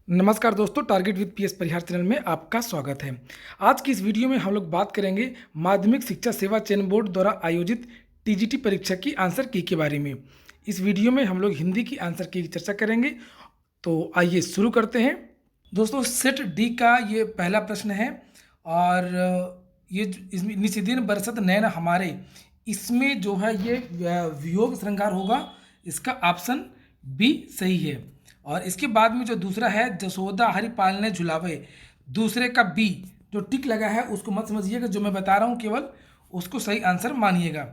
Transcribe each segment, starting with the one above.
नमस्कार दोस्तों, target with PS Parihar channel में आपका स्वागत है। आज की इस वीडियो में हम लोग बात करेंगे माध्यमिक शिक्षा सेवा चयन बोर्ड द्वारा आयोजित टीजीटी परीक्षा की आंसर की के बारे में। इस वीडियो में हम लोग हिंदी की आंसर की चर्चा करेंगे, तो आइए शुरू करते हैं। दोस्तों, सेट डी का ये पहला प्रश्न है और ये इसमें निशिदिन बरसत नैन हमारे, इसमें जो है ये वियोग श्रृंगार होगा। इसका ऑप्शन बी सही है। और इसके बाद में जो दूसरा है जसोदा हरि पालने झुलावे, दूसरे का बी जो टिक लगा है उसको मत समझिएगा, जो मैं बता रहा हूँ केवल उसको सही आंसर मानिएगा।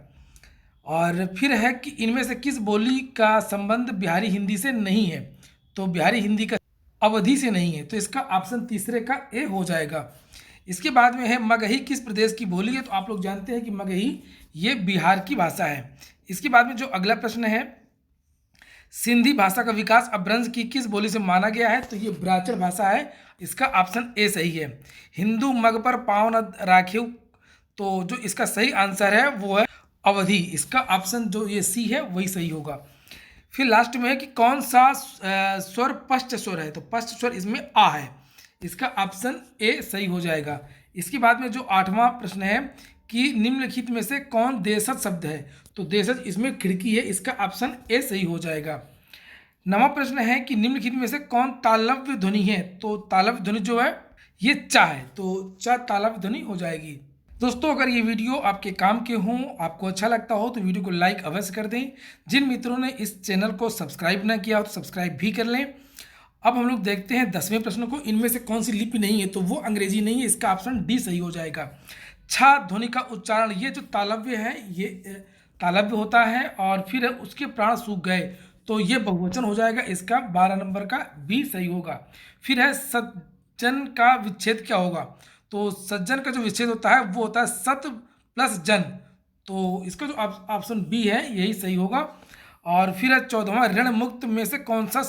और फिर है कि इनमें से किस बोली का संबंध बिहारी हिंदी से नहीं है, तो बिहारी हिंदी का अवधि से नहीं है, तो इसका ऑप्शन तीसरे का ए हो जाएगा। इसके बाद में है मगही किस प्रदेश की बोली है, तो आप लोग जानते हैं कि मगही ये बिहार की भाषा है। इसके बाद में जो अगला प्रश्न है सिंधी भाषा का विकास अपभ्रंश की किस बोली से माना गया है, तो ये ब्राह्मण भाषा है। इसका ऑप्शन ए सही है। हिंदू मग पर पाँव न राखियो, तो जो इसका सही आंसर है वो है अवधि। इसका ऑप्शन जो ये सी है वही सही होगा। फिर लास्ट में है कि कौन सा स्वर पश्च स्वर है, तो पश्च स्वर इसमें आ है। इसका ऑप्शन ए सही हो जाएगा। इसके बाद में जो आठवां प्रश्न है कि निम्नलिखित में से कौन देशज शब्द है, तो देशज इसमें खिड़की है। इसका ऑप्शन ए सही हो जाएगा। नवा प्रश्न है कि निम्नलिखित में से कौन तालव्य ध्वनि है, तो तालव्य ध्वनि जो है ये चा है, तो चा तालव्य ध्वनि हो जाएगी। दोस्तों, अगर ये वीडियो आपके काम के हों, आपको अच्छा लगता हो तो वीडियो को लाइक अवश्य कर दें। जिन मित्रों ने इस चैनल को सब्सक्राइब ना किया हो तो सब्सक्राइब भी कर लें। अब हम लोग देखते हैं 10वें प्रश्न को। इनमें से कौन सी लिपि नहीं है, तो वो अंग्रेजी नहीं है। इसका ऑप्शन डी सही हो जाएगा। छा ध्वनि का उच्चारण, ये जो तालव्य है ये तालव्य होता है और फिर उसके प्राण सूख गए, तो ये बहुवचन हो जाएगा। इसका 12 नंबर का बी सही होगा। फिर है सज्जन का विच्छेद क्या होगा, तो सज्जन का जो विच्छेद होता है वो होता है सत प्लस जन, तो इसका जो ऑप्शन बी है यही सही होगा। और फिर है 14वां ऋण मुक्त में से कौन सा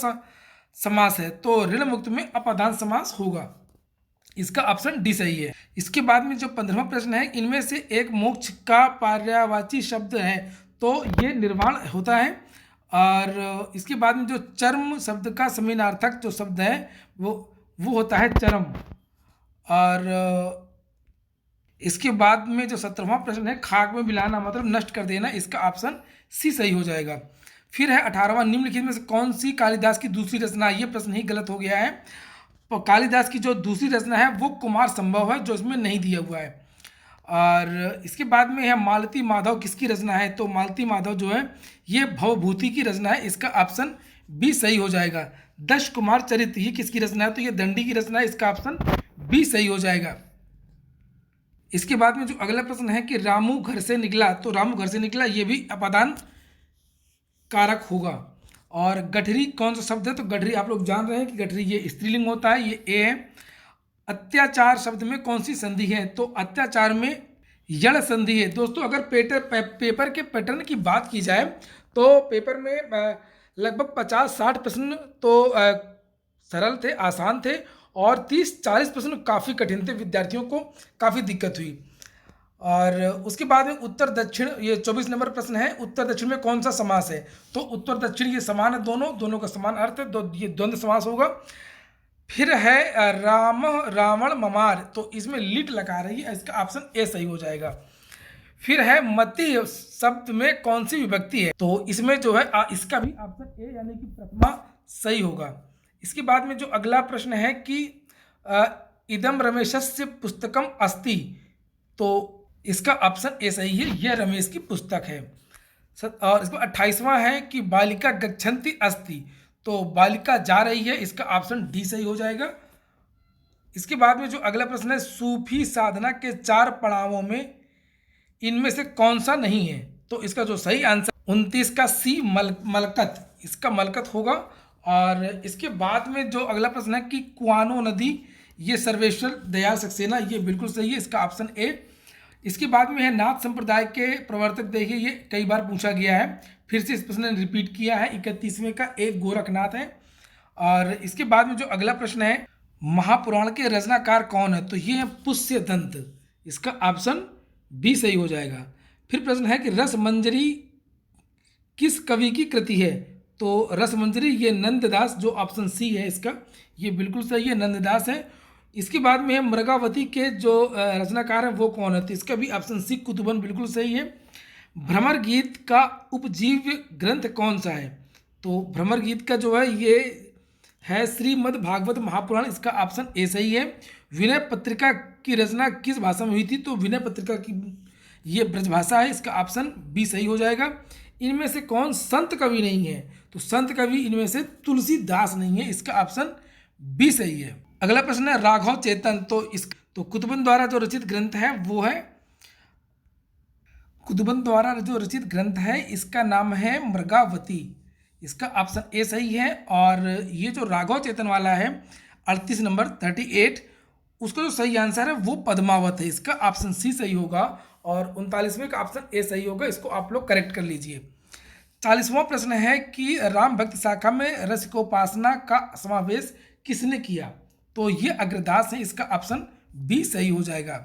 समास है, तो ऋण मुक्त में अपदान समास होगा। इसका ऑप्शन डी सही है। इसके बाद में जो 15वां प्रश्न है इनमें से एक मोक्ष का पर्यायवाची शब्द है, तो ये निर्वाण होता है। और इसके बाद में जो चर्म शब्द का समानार्थक जो शब्द है वो होता है चरम। और इसके बाद में जो 17वां प्रश्न है खाक में मिलाना मतलब नष्ट कर देना, इसका ऑप्शन सी सही हो जाएगा। फिर है 18वां निम्नलिखित में से कौन सी कालिदास की दूसरी रचना, ये प्रश्न ही गलत हो गया है। तो कालिदास की जो दूसरी रचना है वो कुमार संभव है, जो इसमें नहीं दिया हुआ है। और इसके बाद में है मालती माधव किसकी रचना है, तो मालती माधव जो है ये भवभूति की रचना है। इसका ऑप्शन बी सही हो जाएगा। दश कुमार चरित्र ये किसकी रचना है, तो ये दंडी की रचना है। इसका ऑप्शन बी सही हो जाएगा। इसके बाद में जो अगला प्रश्न है कि रामू घर से निकला, तो रामू घर से निकला ये भी अपदान कारक होगा। और गठरी कौन सा शब्द है, तो गठरी आप लोग जान रहे हैं कि गठरी ये स्त्रीलिंग होता है, ये ए है। अत्याचार शब्द में कौन सी संधि है, तो अत्याचार में यण संधि है। दोस्तों, अगर पेपर के पैटर्न की बात की जाए तो पेपर में लगभग 50-60 प्रश्न तो सरल थे, आसान थे, और 30-40 प्रश्न काफ़ी कठिन थे, विद्यार्थियों को काफ़ी दिक्कत हुई। और उसके बाद में उत्तर दक्षिण, ये 24 नंबर प्रश्न है, उत्तर दक्षिण में कौन सा समास है, तो उत्तर दक्षिण ये समान है, दोनों का समान अर्थ है, ये द्वंद्व समास होगा। फिर है राम रावण ममार, तो इसमें लिट लगा रही है, इसका ऑप्शन ए सही हो जाएगा। फिर है मति शब्द में कौन सी विभक्ति है, तो इसमें जो है इसका भी ऑप्शन ए यानी कि प्रथमा सही होगा। इसके बाद में जो अगला प्रश्न है कि इदम रमेशस्य पुस्तकम अस्ति, तो इसका ऑप्शन ए सही है, यह रमेश की पुस्तक है। और इसको 28वां है कि बालिका गच्छन्ति अस्ति, तो बालिका जा रही है। इसका ऑप्शन डी सही हो जाएगा। इसके बाद में जो अगला प्रश्न है सूफी साधना के 4 पड़ावों में इनमें से कौन सा नहीं है, तो इसका जो सही आंसर 29 का सी मलकत, इसका मलकत होगा। और इसके बाद में जो अगला प्रश्न है कि कुआनो नदी ये सर्वेश्वर दयाल सक्सेना, ये बिल्कुल सही है, इसका ऑप्शन ए। इसके बाद में है नाथ संप्रदाय के प्रवर्तक, देखिए ये कई बार पूछा गया है, फिर से इस प्रश्न ने रिपीट किया है। 31वें का एक गोरखनाथ है। और इसके बाद में जो अगला प्रश्न है महापुराण के रचनाकार कौन है, तो ये है पुष्यदंत, इसका ऑप्शन बी सही हो जाएगा। फिर प्रश्न है कि रस मंजरी किस कवि की कृति है, तो रसमंजरी ये नंददास, जो ऑप्शन सी है इसका, ये बिल्कुल सही है, नंददास है। इसके बाद में है मृगावती के जो रचनाकार हैं वो कौन है, तो इसका भी ऑप्शन सी कुतुबन बिल्कुल सही है। भ्रमर गीत का उपजीव्य ग्रंथ कौन सा है, तो भ्रमर गीत का जो है ये है श्रीमद् भागवत महापुराण, इसका ऑप्शन ए सही है। विनय पत्रिका की रचना किस भाषा में हुई थी, तो विनय पत्रिका की ये ब्रजभाषा है, इसका ऑप्शन बी सही हो जाएगा। इनमें से कौन संत कवि नहीं है, तो संत कवि इनमें से तुलसीदास नहीं है, इसका ऑप्शन बी सही है। अगला प्रश्न है राघव चेतन, तो कुतुबन द्वारा जो रचित ग्रंथ है वो है, कुतुबन द्वारा जो रचित ग्रंथ है इसका नाम है मृगावती, इसका ऑप्शन ए सही है। और ये जो राघव चेतन वाला है 38 नंबर 38, उसका जो सही आंसर है वो पद्मावत है, इसका ऑप्शन सी सही होगा। और 39वें का ऑप्शन ए सही होगा, इसको आप लोग करेक्ट कर लीजिए। 40वां प्रश्न है कि राम भक्त शाखा में रसिकोपासना का समावेश किसने किया, तो ये अग्रदास है, इसका ऑप्शन बी सही हो जाएगा,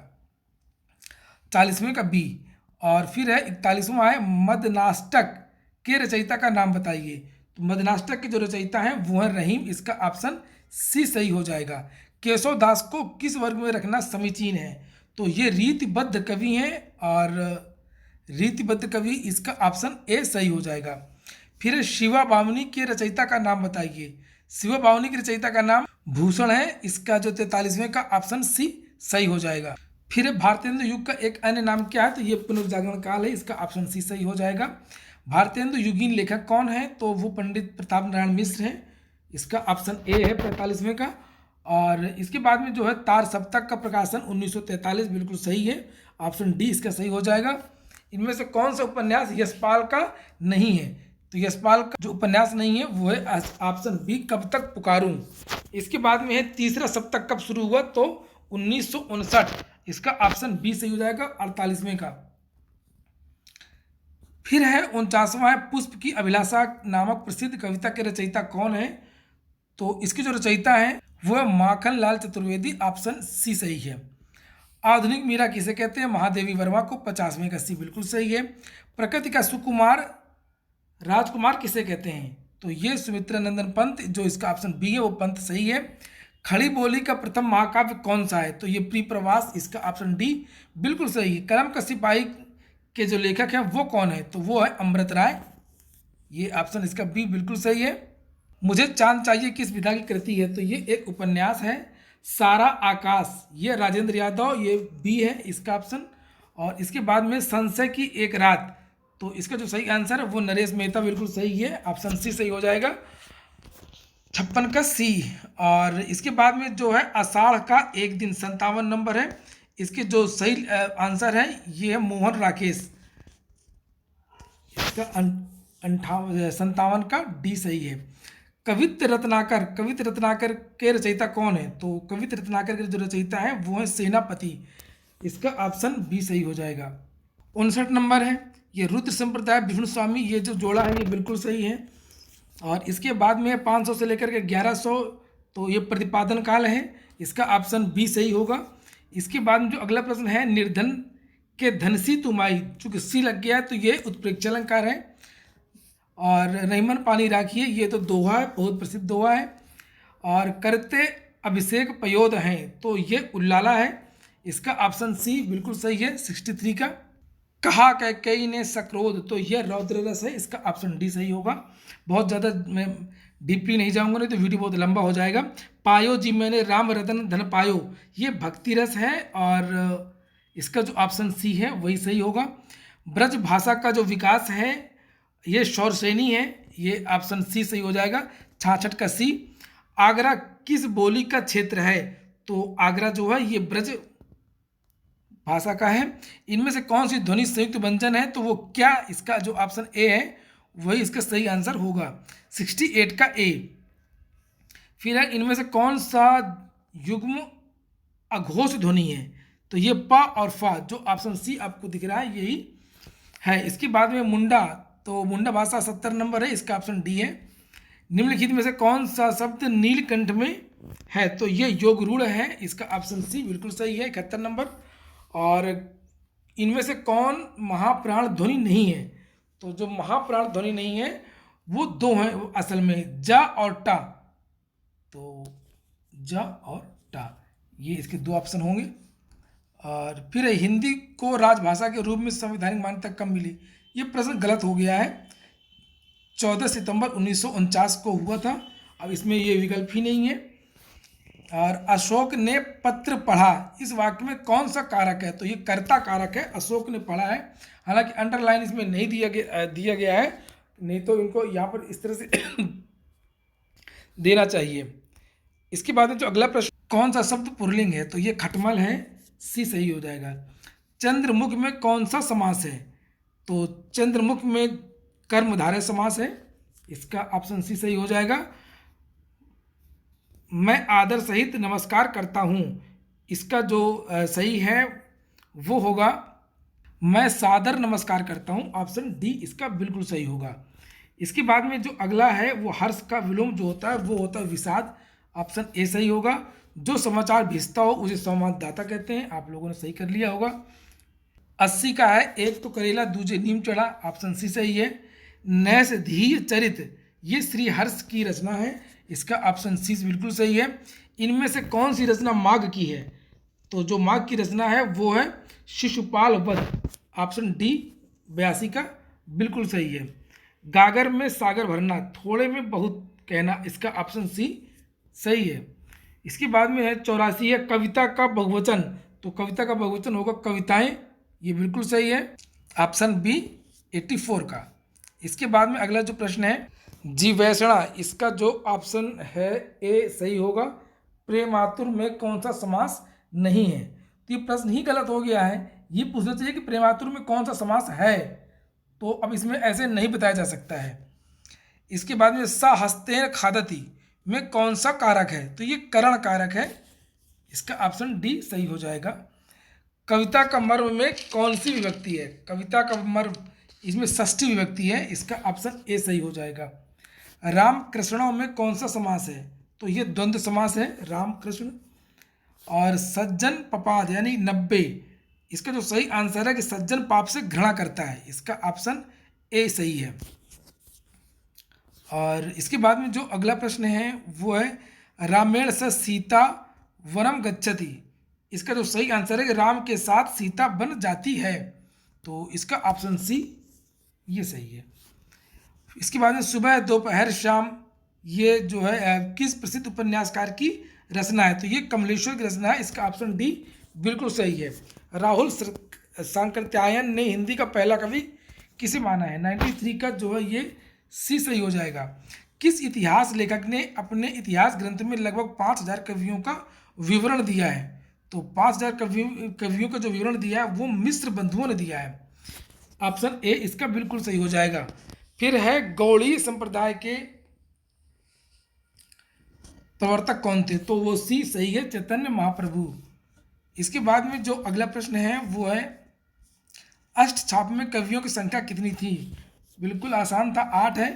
40वें का बी। और फिर है 41वां है मदनाष्टक के रचयिता का नाम बताइए, तो मदनाष्टक के जो रचयिता हैं वो है रहीम, इसका ऑप्शन सी सही हो जाएगा। केशव दास को किस वर्ग में रखना समीचीन है, तो ये रीतिबद्ध कवि हैं, और रीतिबद्ध कवि इसका ऑप्शन ए सही हो जाएगा। फिर शिवा बावनी के रचयिता का नाम बताइए, शिवा बावनी के रचयिता का नाम भूषण है, इसका जो 43वें का ऑप्शन सी सही हो जाएगा। फिर भारतेंदु युग का एक अन्य नाम क्या है, तो ये पुनर्जागरण काल है, इसका ऑप्शन सी सही हो जाएगा। भारतेंदु युगीन लेखक कौन है, तो वो पंडित प्रताप नारायण मिश्र हैं, इसका ऑप्शन ए है 45वें का। और इसके बाद में जो है तार सप्तक का प्रकाशन 1943 बिल्कुल सही है, ऑप्शन डी इसका सही हो जाएगा। इनमें से कौन सा उपन्यास यशपाल का नहीं है, तो यशपाल का जो उपन्यास नहीं है वो है ऑप्शन बी कब तक पुकारूं। इसके बाद में है तीसरा सप्तक कब शुरू हुआ, तो 1959, इसका ऑप्शन बी सही हो जाएगा 48वें का। फिर है 49वां है पुष्प की अभिलाषा नामक प्रसिद्ध कविता के रचयिता कौन है, तो इसके जो रचयिता है वो है माखन लाल चतुर्वेदी, ऑप्शन सी सही है। आधुनिक मीरा किसे कहते हैं, महादेवी वर्मा को, 50वें का सी बिल्कुल सही है। प्रकृति का सुकुमार राजकुमार किसे कहते हैं, तो ये सुमित्रा नंदन पंत, जो इसका ऑप्शन बी है वो पंत सही है। खड़ी बोली का प्रथम महाकाव्य कौन सा है, तो ये प्री प्रवास, इसका ऑप्शन डी बिल्कुल सही है। कलम का सिपाही के जो लेखक हैं वो कौन है, तो वो है अमृत राय, ये ऑप्शन इसका बी बिल्कुल सही है। मुझे चांद चाहिए किस विधा की कृति है, तो ये एक उपन्यास है। सारा आकाश, ये राजेंद्र यादव, ये बी है इसका ऑप्शन। और इसके बाद में संशय की एक रात, तो इसका जो सही आंसर है वो नरेश मेहता बिल्कुल सही है, ऑप्शन सी सही हो जाएगा, 56 का सी। और इसके बाद में जो है आषाढ़ का एक दिन, 57 नंबर है, इसके जो सही आंसर है ये है मोहन राकेश, इसका 58 का डी सही है। कवित्त रत्नाकर के रचयिता कौन है, तो कवित्त रत्नाकर के जो रचयिता है वो है सेनापति, इसका ऑप्शन बी सही हो जाएगा। 59 नंबर है ये रुद्र संप्रदाय विष्णु स्वामी, ये जो जोड़ा है ये बिल्कुल सही है। और इसके बाद में 500 से लेकर के 1100, तो ये प्रतिपादन काल है, इसका ऑप्शन बी सही होगा। इसके बाद में जो अगला प्रश्न है निर्धन के धनसी तुमाई, चूँकि सी लग गया है तो ये उत्प्रेक्षा अलंकार है। और रहीमन पानी राखिए, ये तो दोहा है, बहुत प्रसिद्ध दोहा है। और करते अभिषेक पयोद हैं, तो ये उल्लाला है, इसका ऑप्शन सी बिल्कुल सही है, 63 का। कहा कैकेयी ने सक्रोध, तो यह रौद्र रस है, इसका ऑप्शन डी सही होगा। बहुत ज़्यादा मैं डीपली नहीं जाऊंगा, नहीं तो वीडियो बहुत लंबा हो जाएगा। पायो जी मैंने राम रतन धन पायो, ये भक्ति रस है, और इसका जो ऑप्शन सी है वही सही होगा। ब्रज भाषा का जो विकास है ये शौरसेनी है, ये ऑप्शन सी सही हो जाएगा, 66 का सी। आगरा किस बोली का क्षेत्र है, तो आगरा जो है ये ब्रज भाषा का है। इनमें से कौन सी ध्वनि संयुक्त व्यंजन है, तो वो क्या, इसका जो ऑप्शन ए है वही इसका सही आंसर होगा, 68 का ए। फिर है इनमें से कौन सा युग्म अघोष ध्वनि है, तो ये प और फा, जो ऑप्शन सी आपको दिख रहा है यही है। इसके बाद में मुंडा, तो मुंडा भाषा 70 नंबर है, इसका ऑप्शन डी है। निम्नलिखित में से कौन सा शब्द नीलकंठ में है, तो ये योग रूढ़ है, इसका ऑप्शन सी बिल्कुल सही है, 71 नंबर। और इनमें से कौन महाप्राण ध्वनि नहीं है, तो जो महाप्राण ध्वनि नहीं है वो दो हैं वो असल में, जा और टा। तो जा और टा, ये इसके दो ऑप्शन होंगे। और फिर हिंदी को राजभाषा के रूप में संवैधानिक मान्यता कब मिली? ये प्रश्न गलत हो गया है। 14 सितंबर 1949 को हुआ था। अब इसमें ये विकल्प ही नहीं है। और अशोक ने पत्र पढ़ा, इस वाक्य में कौन सा कारक है? तो ये कर्ता कारक है, अशोक ने पढ़ा है। हालांकि अंडरलाइन इसमें नहीं दिया गया है, नहीं तो इनको यहाँ पर इस तरह से देना चाहिए। इसके बाद में जो अगला प्रश्न, कौन सा शब्द पुल्लिंग है? तो ये खटमल है, सी सही हो जाएगा। चंद्रमुख में कौन सा समास है? तो चंद्रमुख में कर्मधारय समास है, इसका ऑप्शन सी सही हो जाएगा। मैं आदर सहित नमस्कार करता हूँ, इसका जो सही है वो होगा मैं सादर नमस्कार करता हूँ, ऑप्शन डी इसका बिल्कुल सही होगा। इसके बाद में जो अगला है वो हर्ष का विलोम जो होता है वो होता है विषाद, ऑप्शन ए सही होगा। जो समाचार भेजता हो उसे संवाददाता कहते हैं, आप लोगों ने सही कर लिया होगा। 80 का है, एक तो करेला दूजे नीम चढ़ा, ऑप्शन सी सही है। नैस धीय चरित, ये श्री हर्ष की रचना है, इसका ऑप्शन सी बिल्कुल सही है। इनमें से कौन सी रचना माघ की है? तो जो माघ की रचना है वो है शिशुपाल वध, ऑप्शन डी 82 का बिल्कुल सही है। गागर में सागर भरना, थोड़े में बहुत कहना, इसका ऑप्शन सी सही है। इसके बाद में है 84 है, कविता का बहुवचन, तो कविता का बहुवचन होगा कविताएं, ये बिल्कुल सही है, ऑप्शन बी 84 का। इसके बाद में अगला जो प्रश्न है जीवैषणा, इसका जो ऑप्शन है ए सही होगा। प्रेमातुर में कौन सा समास नहीं है? तो ये प्रश्न ही गलत हो गया है, ये पूछना चाहिए कि प्रेमातुर में कौन सा समास है, तो अब इसमें ऐसे नहीं बताया जा सकता है। इसके बाद में सा हस्तेन खादती में कौन सा कारक है? तो ये करण कारक है, इसका ऑप्शन डी सही हो जाएगा। कविता का मर्म में कौन सी विभक्ति है? कविता का मर्म, इसमें षष्ठी विभक्ति है, इसका ऑप्शन ए सही हो जाएगा। राम कृष्णों में कौन सा समास है? तो ये द्वंद्व समास है, राम कृष्ण। और सज्जन पपाद यानी 90, इसका जो सही आंसर है कि सज्जन पाप से घृणा करता है, इसका ऑप्शन ए सही है। और इसके बाद में जो अगला प्रश्न है वो है रामेण स सीता वनम गच्छति, इसका जो सही आंसर है कि राम के साथ सीता बन जाती है, तो इसका ऑप्शन सी ये सही है। इसके बाद में सुबह दोपहर शाम, ये जो है किस प्रसिद्ध उपन्यासकार की रचना है? तो ये कमलेश्वर की रचना है, इसका ऑप्शन डी बिल्कुल सही है। राहुल सांकृत्यायन ने हिंदी का पहला कवि किसे माना है? 93 का जो है ये सी सही हो जाएगा। किस इतिहास लेखक ने अपने इतिहास ग्रंथ में लगभग 5000 कवियों का विवरण दिया है? तो 5000 कवियों का जो विवरण दिया है वो मिस्र बंधुओं ने दिया है, ऑप्शन ए इसका बिल्कुल सही हो जाएगा। फिर है गौड़ीय संप्रदाय के प्रवर्तक कौन थे? तो वो सी सही है, चैतन्य महाप्रभु। इसके बाद में जो अगला प्रश्न है वो है अष्ट छाप में कवियों की संख्या कितनी थी? बिल्कुल आसान था, 8 है।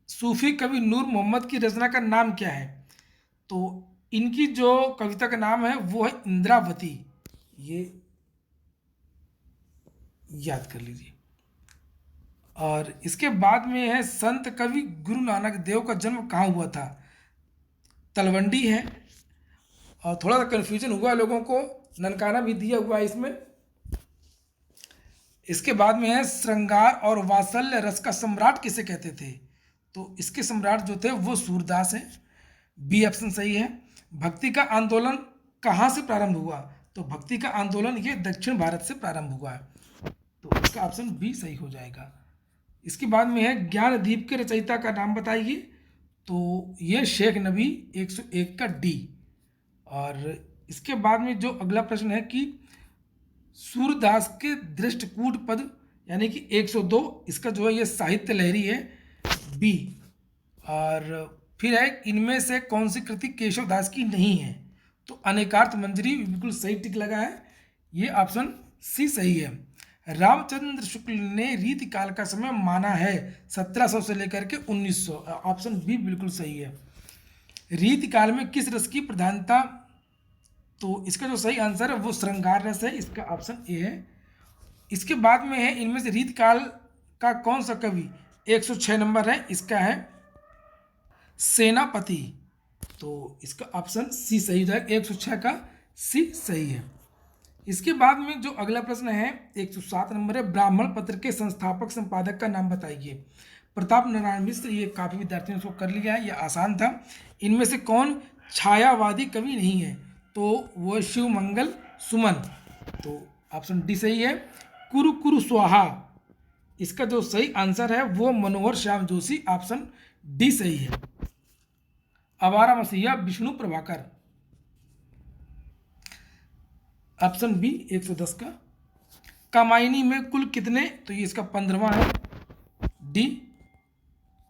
सूफी कवि नूर मोहम्मद की रचना का नाम क्या है? तो इनकी जो कविता का नाम है वो है इंद्रावती, ये याद कर लीजिए। और इसके बाद में है संत कवि गुरु नानक देव का जन्म कहाँ हुआ था? तलवंडी है, और थोड़ा सा कन्फ्यूजन हुआ लोगों को, ननकाना भी दिया हुआ है इसमें। इसके बाद में है श्रृंगार और वात्सल्य रस का सम्राट किसे कहते थे? तो इसके सम्राट जो थे वो सूरदास हैं, बी ऑप्शन सही है। भक्ति का आंदोलन कहाँ से प्रारंभ हुआ? तो भक्ति का आंदोलन ये दक्षिण भारत से प्रारंभ हुआ है, तो इसका ऑप्शन बी सही हो जाएगा। इसके बाद में है ज्ञानदीप के रचयिता का नाम बताइए? तो ये शेख नबी 101 का डी। और इसके बाद में जो अगला प्रश्न है कि सूरदास के दृष्टकूट पद यानी कि 102, इसका जो है ये साहित्य लहरी है, बी। और फिर है इनमें से कौन सी कृति केशवदास की नहीं है? तो अनेकार्थ मंजरी बिल्कुल सही टिक लगा है, ये ऑप्शन सी सही है। रामचंद्र शुक्ल ने रीतिकाल का समय माना है 1700 से लेकर के 1900, ऑप्शन बी बिल्कुल सही है। रीतिकाल में किस रस की प्रधानता? तो इसका जो सही आंसर है वो श्रृंगार रस है, इसका ऑप्शन ए है। इसके बाद में है इनमें से रीतिकाल का कौन सा कवि 106 नंबर है, इसका है सेनापति। तो इसका ऑप्शन सी सही हो जाएगा, 106 का सी सही है। इसके बाद में जो अगला प्रश्न है 107 नंबर है, ब्राह्मण पत्र के संस्थापक संपादक का नाम बताइए। प्रताप नारायण मिश्र, ये काफ़ी विद्यार्थियों ने इसको कर लिया है, ये आसान था। इनमें से कौन छायावादी कवि नहीं है? तो वो शिव मंगल सुमन। तो ऑप्शन डी सही है, कुरु कुरु स्वाहा। इसका जो सही आंसर है वो मनोहर श्याम जोशी, ऑप्शन डी सही है। आवारा मसीहा विष्णु प्रभाकर, ऑप्शन बी 110 का। कामायनी में कुल कितने? तो ये इसका 15वां है, डी।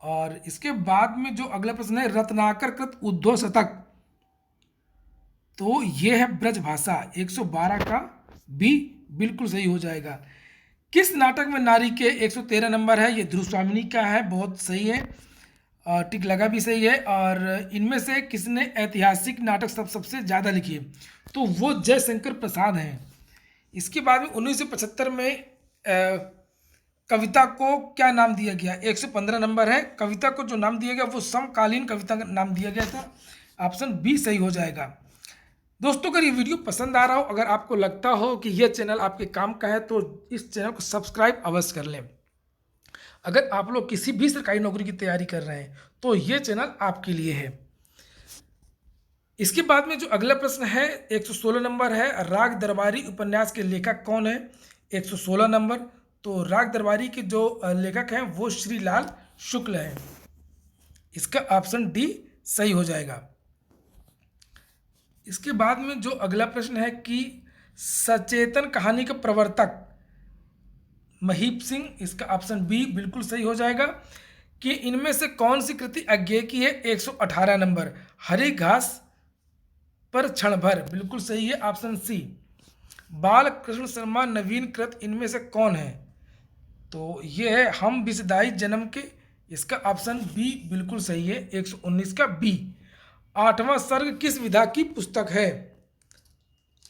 और इसके बाद में जो अगला प्रश्न है, रत्नाकर कृत उद्धव शतक, तो ये है ब्रजभाषा, 112 का बी बिल्कुल सही हो जाएगा। किस नाटक में नारी के 113 नंबर है? ये ध्रुवस्वामिनी का है, बहुत सही है, और टिक लगा भी सही है। और इनमें से किसने ऐतिहासिक नाटक सबसे ज़्यादा लिखी है? तो वो जयशंकर प्रसाद हैं। इसके बाद में 1975 में कविता को क्या नाम दिया गया? 115 नंबर है, कविता को जो नाम दिया गया वो समकालीन कविता का नाम दिया गया था, ऑप्शन बी सही हो जाएगा। दोस्तों, अगर ये वीडियो पसंद आ रहा हो, अगर आपको लगता हो कि ये चैनल आपके काम का है, तो इस चैनल को सब्सक्राइब अवश्य कर लें। अगर आप लोग किसी भी सरकारी नौकरी की तैयारी कर रहे हैं तो ये चैनल आपके लिए है। इसके बाद में जो अगला प्रश्न है 116 नंबर है, राग दरबारी उपन्यास के लेखक कौन है? 116 नंबर। तो राग दरबारी के जो लेखक हैं वो श्रीलाल शुक्ल हैं, इसका ऑप्शन डी सही हो जाएगा। इसके बाद में जो अगला प्रश्न है कि सचेतन कहानी का प्रवर्तक महीप सिंह, इसका ऑप्शन बी बिल्कुल सही हो जाएगा। कि इनमें से कौन सी कृति अज्ञेय की है? 118 नंबर, हरी घास पर क्षण भर, बिल्कुल सही है, ऑप्शन सी। बाल कृष्ण शर्मा नवीन कृत इनमें से कौन है? तो ये है हम विषदाई जन्म के, इसका ऑप्शन बी बिल्कुल सही है, 119 का बी। 8वां सर्ग किस विधा की पुस्तक है?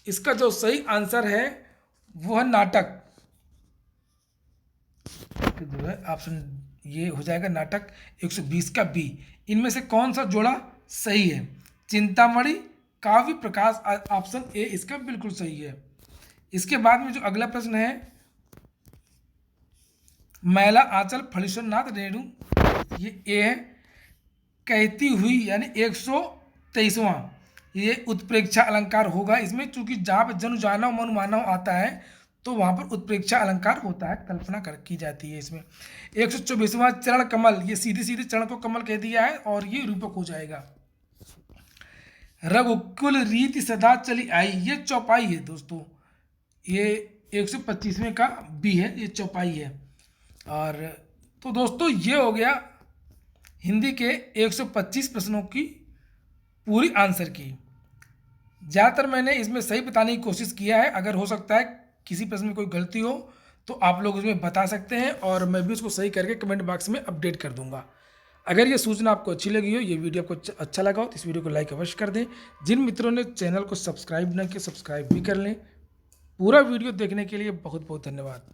इसका जो सही आंसर है वो है नाटक, जो है ऑप्शन ये हो जाएगा नाटक, 120 का बी। इनमें से कौन सा जोड़ा सही है? चिंतामणि काव्य प्रकाश, ऑप्शन ए इसका बिल्कुल सही है। इसके बाद में जो अगला प्रश्न है, मैला आंचल फणीश्वरनाथ रेणु, ये ए है। कहती हुई यानी 123वां, ये उत्प्रेक्षा अलंकार होगा इसमें, चूंकि जहाँ पर जनु जाना मनु मानव आता है तो वहाँ पर उत्प्रेक्षा अलंकार होता है, कल्पना की जाती है इसमें। 124वां चरण कमल, ये सीधे सीधे चरण को कमल कह दिया है और ये रूपक हो जाएगा। रघुकुल रीति सदा चली आई, ये चौपाई है दोस्तों, ये 125वें का बी है, ये चौपाई है। और तो दोस्तों ये हो गया हिंदी के 125 प्रश्नों की पूरी आंसर की। ज़्यादातर मैंने इसमें सही बताने की कोशिश किया है, अगर हो सकता है किसी प्रश्न में कोई गलती हो तो आप लोग उसमें बता सकते हैं और मैं भी उसको सही करके कमेंट बॉक्स में अपडेट कर दूंगा। अगर ये सूचना आपको अच्छी लगी हो, ये वीडियो आपको अच्छा लगा हो तो इस वीडियो को लाइक अवश्य कर दें। जिन मित्रों ने चैनल को सब्सक्राइब न किया, सब्सक्राइब भी कर लें। पूरा वीडियो देखने के लिए बहुत बहुत धन्यवाद।